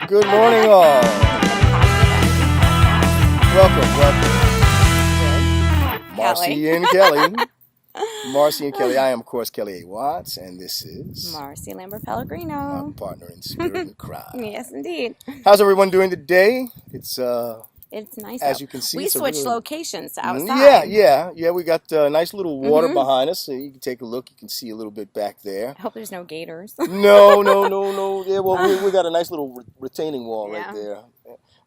Good morning, all. Welcome. Marcy and Kelly. Marcy and Kelly. I am, of course, Kelly A. Watts, and this is Marcy Lambert-Pellegrino. my partner in spirit and crime. Yes, indeed. How's everyone doing today? It's nice. As you can see, we switched locations to outside. Yeah. We got a nice little water behind us, so you can take a look. You can see a little bit back there. I hope there's no gators. No. Yeah, well, we got a nice little retaining wall right there.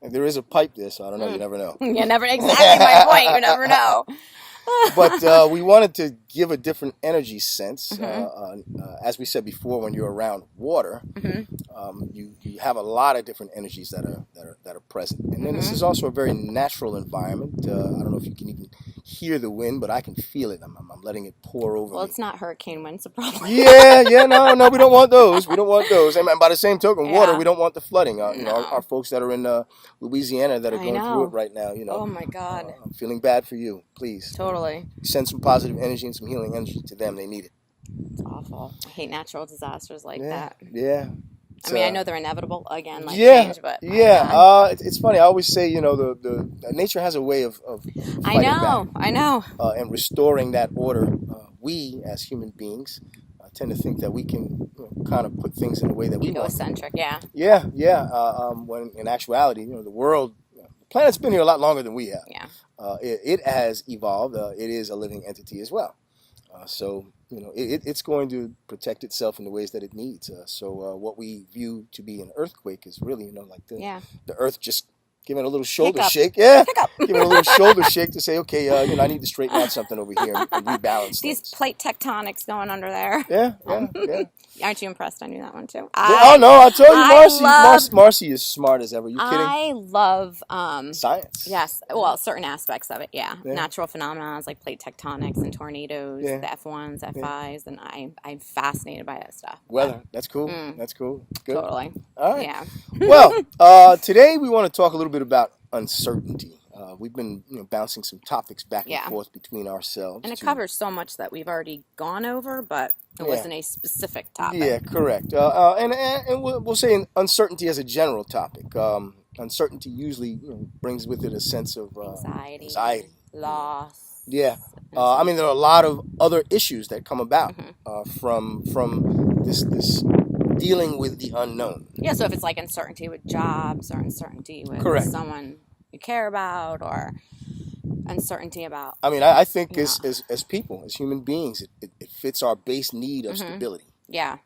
And there is a pipe there, so I don't know. You never know. You never exactly my point. You never know. But we wanted to give a different energy sense. As we said before, when you're around water, you have a lot of different energies that are present. And then this is also a very natural environment. I don't know if you can even hear the wind, but I can feel it. I'm letting it pour over me. Well, it's not hurricane winds, so probably. No, we don't want those. We don't want those. And by the same token, water, we don't want the flooding. Our folks that are in Louisiana that are going through it right now. Oh my God. I'm feeling bad for you. Please. Totally. Send some positive energy and some healing energy to them. They need it. It's awful. I hate natural disasters like that. Yeah. I mean, I know they're inevitable again, like change, but it's funny. I always say, the nature has a way of fighting back. I know. And restoring that order. We as human beings tend to think that we can kind of put things in a way that we want. Egocentric, When in actuality, the world, the planet's been here a lot longer than we have. Yeah. It has evolved. It is a living entity as well. So it's going to protect itself in the ways that it needs. So what we view to be an earthquake is really, like the earth just giving a little shoulder shake. Yeah, giving a little shoulder shake to say, okay, I need to straighten out something over here and rebalance these things. plate tectonics going under there. Yeah. Aren't you impressed? I knew that one too. I told you, Marcy is smart as ever. You kidding? I love science. Yes, well, certain aspects of it. Yeah. Natural phenomena like plate tectonics and tornadoes, the F1s, F5s, and I'm fascinated by that stuff. Weather, that's cool. That's cool. Good. Totally. All right. Yeah. Well, today we want to talk a little bit about uncertainty. We've been bouncing some topics back and forth between ourselves. And it covers so much that we've already gone over, but it wasn't a specific topic. Yeah, correct. And we'll say uncertainty as a general topic. Uncertainty usually brings with it a sense of anxiety, loss. Yeah. I mean, there are a lot of other issues that come about from this dealing with the unknown. Yeah, so if it's like uncertainty with jobs or uncertainty with someone you care about or uncertainty about... I mean, I think as people, as human beings, it fits our base need of stability. Yeah.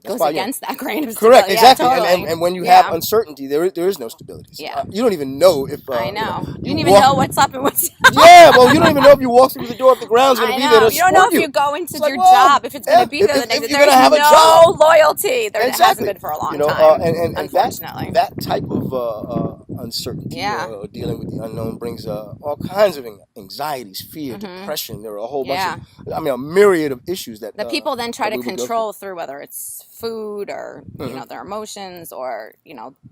That's goes against that grain of stability. Correct, exactly. Yeah, totally. And when you have uncertainty, there is no stability. So, you don't even know if... I know. You don't even know what's up and what's down. Well, you don't even know if you walk through the door if the ground's going to be there to support you. You don't know if you go into your job, if it's going to be there the next day. There's no loyalty. There hasn't been for a long time, unfortunately. That type of uncertainty or dealing with the unknown brings all kinds of anxieties, fear, depression. There are a whole bunch of... I mean, a myriad of issues that people then try to control through whether it's food or their emotions or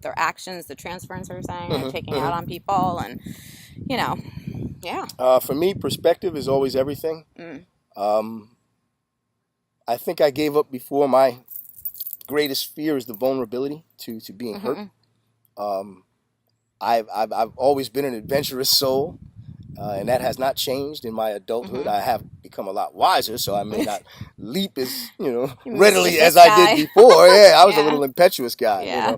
their actions, the transference they're saying, or taking out on people, and for me, perspective is always everything. I think I gave up before. My greatest fear is the vulnerability to being hurt. I've always been an adventurous soul. And that has not changed in my adulthood. I have become a lot wiser, so I may not leap as readily as I did before. I was a little impetuous guy,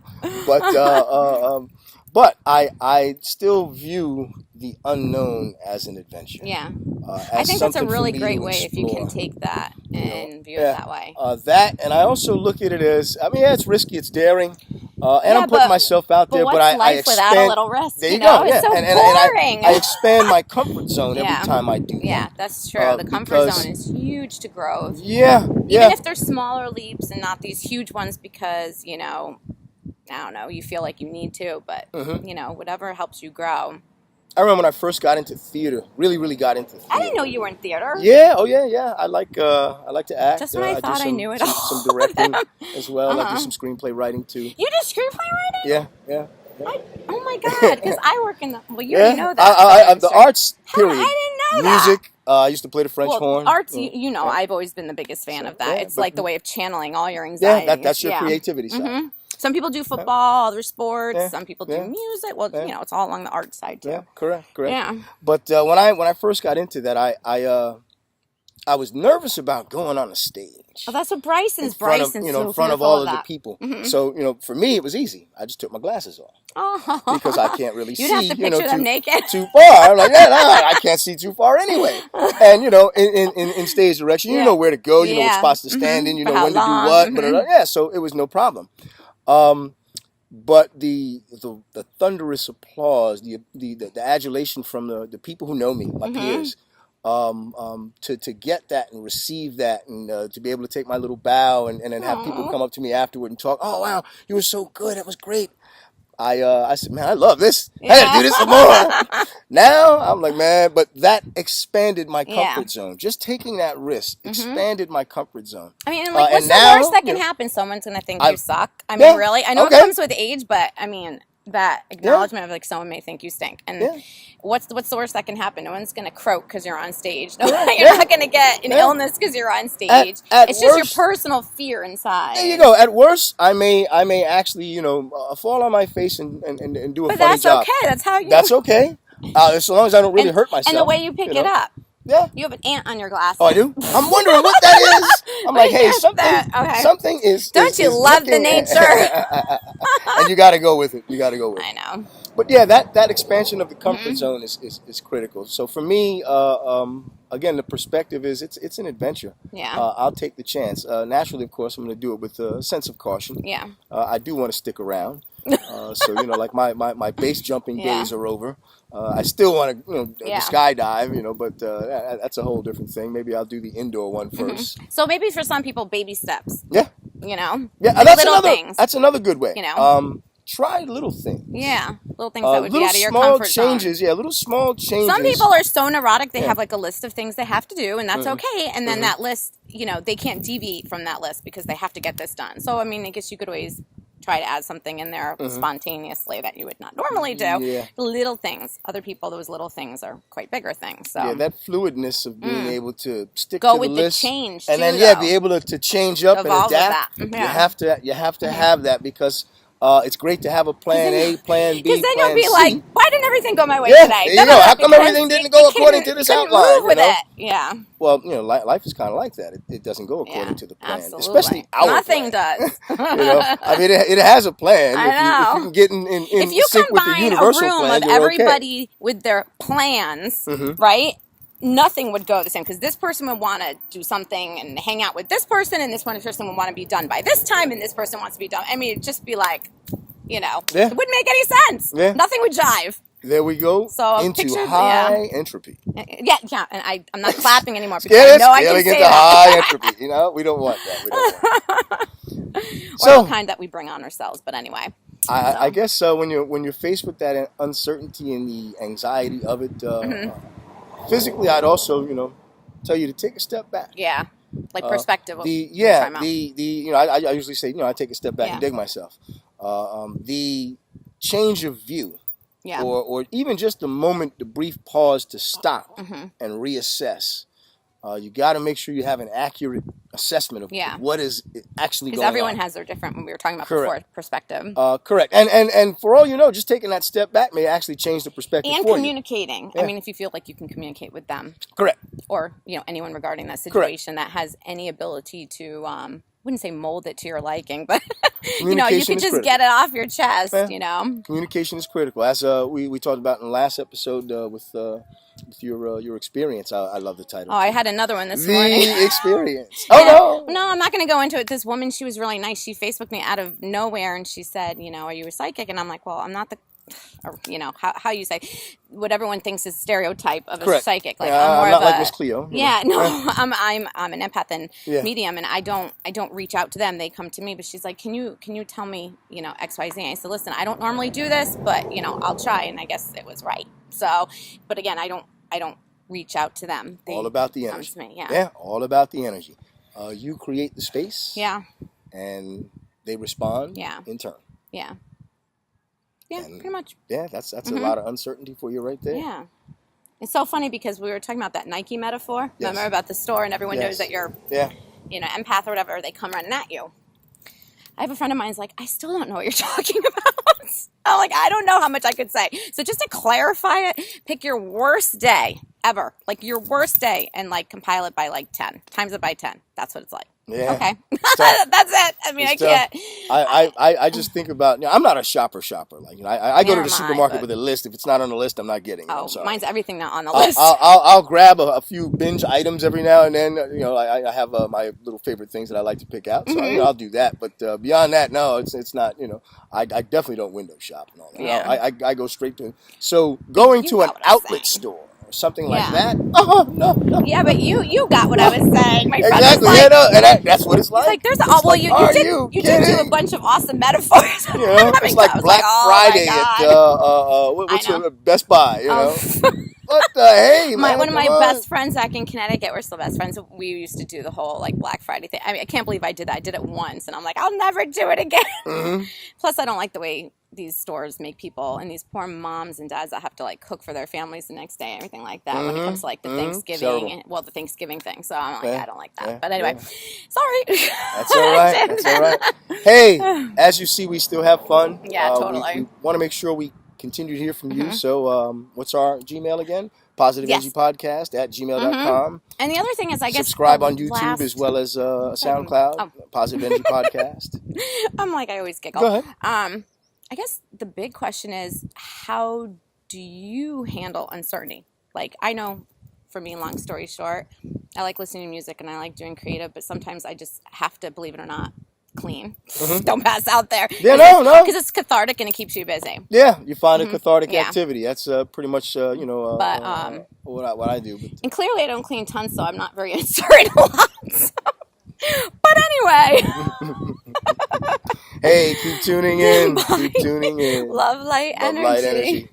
but I still view the unknown as an adventure. Yeah, I think that's a really great way if you can take that and view it that way. That, and I also look at it as, it's risky, it's daring. And I'm putting myself out there, but I expand. Without a little risk, there you go. It's so boring. I expand my comfort zone every time I do that. Yeah, that's true. The comfort zone is huge to growth. Even if there's smaller leaps and not these huge ones, because I don't know, you feel like you need to, but whatever helps you grow. I remember when I first got into theater, really got into theater. I didn't know you were in theater. Yeah, I like to act. Just when I thought I knew it all. Some directing as well. I do some screenplay writing too. You do screenplay writing? Yeah. Oh my God, because I work in the... Well, you already know that. The arts, period. I didn't know that. Music. I used to play the French horn. Arts, I've always been the biggest fan of that. It's like the way of channeling all your anxiety. Yeah, that's your creativity side. Some people do football, other sports. Yeah. Some people do Yeah. music. Well, Yeah. you know, it's all along the art side too. Yeah, correct. Yeah. But when I first got into that, I was nervous about going on a stage Well, that's what Bryson's. in front of Bryson's in so front of fearful all of the that. people. Mm-hmm. So for me it was easy. I just took my glasses off Oh. because I can't really You'd see. have to picture them naked. Too far. I'm like, yeah, no, I can't see too far anyway. And in stage direction, you know where to go. You know what spots to stand in. You For know how when to do long. what. But yeah, so it was no problem. But the thunderous applause, the adulation from the people who know me, my peers, to get that and receive that, and to be able to take my little bow and then have people come up to me afterward and talk, oh wow, you were so good, that was great. I said, man, I love this. I gotta do this some more. Now I'm like, man, but that expanded my comfort zone. Just taking that risk expanded my comfort zone. I mean, like, what's the worst that can happen? Someone's gonna think you suck. I mean, really? I know it comes with age, but I mean, that acknowledgement of like someone may think you stink. And what's the worst that can happen? No one's gonna croak because you're on stage. No, you're not gonna get an illness because you're on stage. At it's worst, just your personal fear inside. There you go. At worst, I may actually fall on my face and do a funny job. But that's okay. That's how you. That's okay. As long as I don't really hurt myself. And the way you pick it up. Yeah. You have an ant on your glasses. Oh, I do? I'm wondering what that is. I'm like, hey, something is. Don't you love the nature? And you got to go with it. You got to go with it. I know. But yeah, that expansion of the comfort zone is critical. So for me, again, the perspective is it's an adventure. Yeah. I'll take the chance. Naturally, of course, I'm going to do it with a sense of caution. Yeah. I do want to stick around. So like my base jumping days are over. I still want to skydive, but that's a whole different thing. Maybe I'll do the indoor one first. So maybe for some people, baby steps. Yeah. Yeah, That's little things. That's another good way. Try little things. Yeah, little things that would be out of your comfort zone. Little small changes. Some people are so neurotic, they have like a list of things they have to do, and that's okay. And then that list, they can't deviate from that list because they have to get this done. So, I mean, I guess you could always try to add something in there spontaneously that you would not normally do. Yeah. Little things. Other people, those little things are quite bigger things. So. Yeah, that fluidness of being able to stick to the with list. The change, and too, then, be able to change up evolve and adapt. With that. You have to have that because it's great to have a plan A, plan B, because then plan you'll be C. like, why didn't everything go my way today? There you go. How come everything didn't go according to this outline? Move with it. Yeah. Well, life is kind of like that. It doesn't go according to the plan, absolutely. Especially our Nothing plan. does. I mean, it has a plan. I know. If you can get in sync with the universal plan, if you combine a room of everybody with their plans, right? Nothing would go the same because this person would want to do something and hang out with this person, and this one person would want to be done by this time, and this person wants to be done. I mean, it'd just be like, it wouldn't make any sense. Yeah. Nothing would jive. There we go. So into high entropy. Yeah, and I'm not clapping anymore because I know I can say that. High entropy. We don't want that. Or the kind that we bring on ourselves. But anyway. I guess when you're faced with that uncertainty and the anxiety of it, physically, I'd also tell you to take a step back. Yeah, like perspective. I usually say I take a step back and dig myself. The change of view. Yeah. Or even just a moment, the brief pause to stop and reassess. You got to make sure you have an accurate assessment of what is actually going on. Because everyone has their different, when we were talking about before, perspective. Correct. And for all you know, just taking that step back may actually change the perspective and for communicating. Yeah. I mean, if you feel like you can communicate with them. Correct. Or, anyone regarding that situation that has any ability to... wouldn't say mold it to your liking, but you could just get it off your chest. Communication is critical, as we talked about in the last episode with your experience. I love the title. I had another one this morning. The experience. No, I'm not going to go into it. This woman, she was really nice. She Facebooked me out of nowhere, and she said, "Are you a psychic?" And I'm like, "Well, I'm not the." Or, how you say what everyone thinks is stereotype of a psychic. Like I'm more not of like Miss Cleo. Yeah, no, I'm an empath and medium, and I don't reach out to them. They come to me. But she's like, can you tell me X, Y, Z? And I said, listen, I don't normally do this, but I'll try. And I guess it was right. So, but again, I don't reach out to them. They all about the energy. Come to me, yeah, all about the energy. You create the space. Yeah. And they respond. Yeah. In turn. Yeah. Yeah, pretty much. Yeah, that's a lot of uncertainty for you right there. Yeah. It's so funny because we were talking about that Nike metaphor. Yes. Remember about the store and everyone knows that you're, empath or whatever. They come running at you. I have a friend of mine's like, I still don't know what you're talking about. I'm like, I don't know how much I could say. So just to clarify it, pick your worst day ever, like your worst day, and like compile it by like 10, times it by 10. That's what it's like. Yeah. Okay. That's it. I mean, It's I can't. I just think about, I'm not a shopper. Like, I go to Neither the am I, supermarket but- with a list. If it's not on the list, I'm not getting it. I'm Oh, sorry. mine's everything not on the I'll, list. I'll grab a few binge items every now and then. I have my little favorite things that I like to pick out, so I'll do that. But beyond that, no, it's not. I definitely don't window shop and all that. Yeah. I go straight to. So going You to an got what I'm outlet saying. store or something like Yeah. that. No. Yeah, but you got what I was saying. My friend was Exactly. like, And that's what it's like. he's like, there's It's like, you are did did do a kidding? bunch of awesome metaphors. It's like I was Black oh Friday my at God. what's I know. it, Best Buy. What the hey, man? One of my come on. best friends back in Connecticut, we're still best friends. We used to do the whole like Black Friday thing. I mean, I can't believe I did that. I did it once, and I'm like, I'll never do it again. Mm-hmm. Plus, I don't like the way these stores make people and these poor moms and dads that have to like cook for their families the next day and everything like that. When it comes to like the Thanksgiving, the Thanksgiving thing. So I'm like, I don't like that. But anyway, sorry. That's all right. That's all right. Hey, as you see, we still have fun. Yeah, totally. We want to make sure we continue to hear from you. So, what's our Gmail again? PositiveEnergyPodcast@gmail.com. And the other thing is, I guess subscribe on YouTube as well as SoundCloud. Positive Energy Podcast. I'm like, I always giggle. Go ahead. I guess the big question is, how do you handle uncertainty? Like, I know, for me, long story short, I like listening to music and I like doing creative, but sometimes I just have to, believe it or not, clean. Don't pass out there. Yeah, no. Because it's cathartic and it keeps you busy. Yeah, you find a cathartic activity. That's pretty much, what I do. And clearly I don't clean tons, so I'm not very uncertain a lot. But anyway. Hey, keep tuning in. Keep tuning in. Love, light, energy.